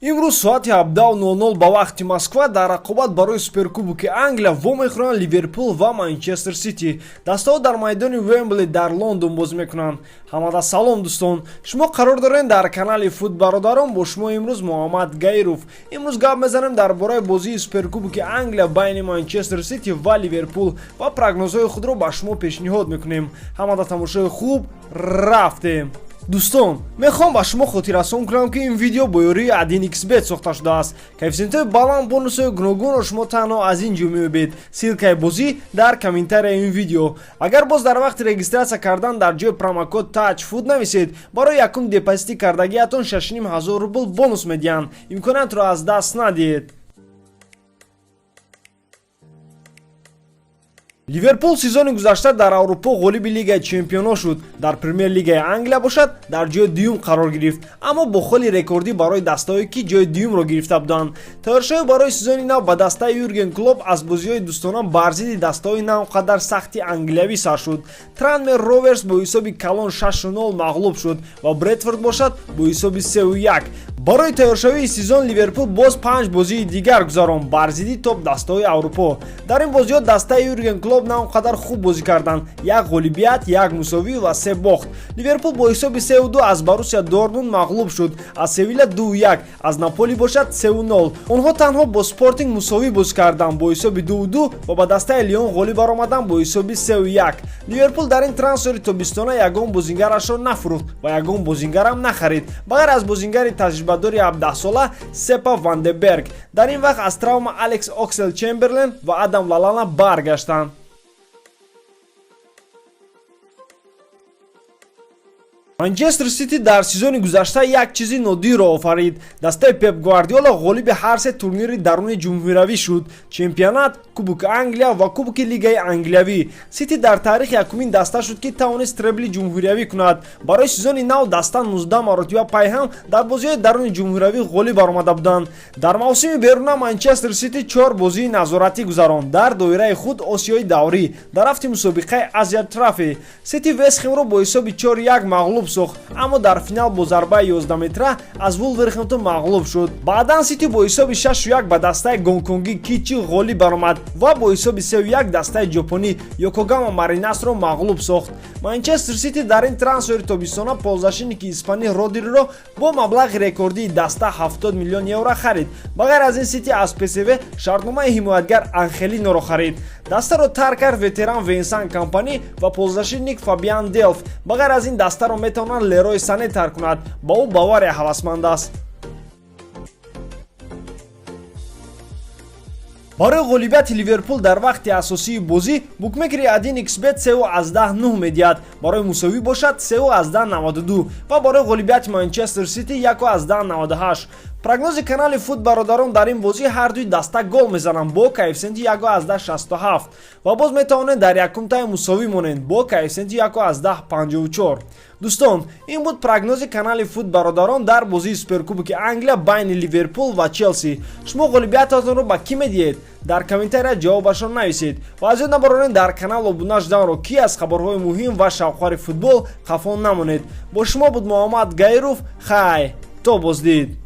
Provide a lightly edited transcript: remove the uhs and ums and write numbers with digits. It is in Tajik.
имрӯз соати 17:00 ба вақти Москва дар рақобат барои Суперкубоки Англия вомехӯранд Ливерпул ва Манчестер Сити. Дастаҳо дар майдони Вембли дар Лондон бозӣ мекунанд. Ҳамада салом дӯстон. Шумо қарор доред дар канали Фут бародарон бо шумо имрӯз Муҳаммад Гайров. Имрӯз гап мезанем дар бораи бозии Суперкубоки Англия байни Манчестер Сити ва Ливерпул ва прогнозҳои худро ба шумо пешниҳод мекунем. Ҳамада тамошои хуб рафтем. Дӯстон, мехоҳам ба шумо хотиррасон кунам ки ин видео бо ёрии AdinXBet сохта шудааст. Коэффициентҳои баланд, бонусҳои гуногунро шумо танҳо аз ин ҷо меёбед. Ссилкаи бозӣ дар комментарияи ин видео. Агар боз дар вақти регистрация кардан дар ҷои промокод TOUCHFOOD нависед, барои якум депозити кардагиатон 6500 рубл бонус медиҳанд. Имкониятро аз даст надиҳед. Ливерпул сезони гузашта дар Аврупо ғолиби Лигаи Чемпионҳо шуд. Дар Премер Лигаи Англия бошад, дар ҷои дуюм қарор гирифт, аммо бо холи рекордӣ барои дастаҳое ки ҷои дуюмро гирифта буданд. Тайёршавӣ барои сезони нав ба дастаи Юрген Клоп аз бозиҳои дӯстона бар зидди дастаҳои навқадар сахти англиявӣ сар шуд. Tranmere Rovers бо ҳисоби калон 6-0 мағлуб шуд ва Бредфорд бошад бо ҳисоби 3-1. барои тайёршавии сезон Ливерпул боз 5 бозии дигар гузаронд бар зидди топ дастаҳои Аврупо. Дар ин бозиҳо дастаи Юрген Клоп навқадар хуб бозӣ карданд. 1 ғолибият, 1 мусовӣ ва 3 бохт. Ливерпул бо ҳисоби 3-2 аз Борусия Дортмунд мағлуб шуд. Аз Севиля 2-1, аз Наполи бошад 3-0. Онҳо танҳо бо Спортинг мусовӣ бозӣ карданд бо ҳисоби 2-2 ва ба дастаи Лион ғолиб баромаданд бо ҳисоби 3-1. Ливерпул дар ин трансфери тобистона ягон бозингарашро нафурӯхт ва ягон бозингарам нахарид, ба ғайр аз бозингари таҷрибадори 17 сола Сепа Вандеберг. Дар ин вақт аз травма Алекс Оксел-Чемберлен ва Адам Лалана баргаштанд. Манчестер Сити дар сезони гузашта як чизи нодирро офарид. Дастаи Пеп Гвардиола ғолиби ҳар се турнири даруни ҷумҳуриявӣ шуд: чемпионат, Кубоки Англия ва Кубоки Лигаи Англиявӣ. Сити дар таърих якумин даста шуд ки тавонист требли ҷумҳуриявӣ кунад. Барои сезони нав даста 19 маротиба пайҳам дар бозиҳои даруни ҷумҳуриявӣ ғолиб баромада буданд. Дар мавсими беруна Манчестер Сити 4 бозии назоратӣ гузаронд дар доираи худ Осиёи даврӣ дар ҳафти мусобиқаи Азия Трофи. Сити Вестхэмро бо ҳисоби 4-1 мағлуб сохт, аммо дар финал бо зарбаи 11 метра аз Вулверхэмптон мағлуб шуд. Баъдан Сити бо ҳисоби 6-1 ба дастаи гонконгӣ Кичи ғолиб баромад ва бо ҳисоби 3-1 дастаи ҷопонӣ Йокогама Маринасро мағлуб сохт. Манчестер Сити дар ин трансфери тобистона ползашиники испанӣ Родриро бо маблағи рекордии даста 70 миллион евро харид. Ба ғайр аз ин Сити аз ПСВ шартномаи ҳимоятгар Анхелиноро харид. Дастаро тарк кард ветеран Венсан Компани ва ползашинник Фабиан Делф. Ба ғайр аз ин дастаро метавонад Лерой Сане тарк кунад. Ба ӯ Бавария ҳавасманд аст. барои ғолибияти Ливерпул дар вақти асосии бозӣ букмекери AdinXBet 3.10 медиҳад. барои мусовӣ бошад 3.92 ва барои ғолибияти Манчестер Сити 1.98. прогнози канали Фут бародарон дар ин бозӣ ҳардуи даста гол мезананд бо коэффициенти 1.67 ва боз метавонед дар якум тайм мусовӣ монед бо коэффициенти 1.54. дӯстон, ин буд прогнози канали Фут бародарон дар бозии Суперкубоки Англия байни Ливерпул ва Челси. шумо ғолибиятатонро ба кӣ медиҳед? дар комментария ҷавобашро нависед ва аз ёд набаронед дар канал обуна шуданро ки аз хабарҳои муҳим ва шавқҳори футбол хафо намонед. бо шумо буд Муҳаммад Гайров. хай, то боздид.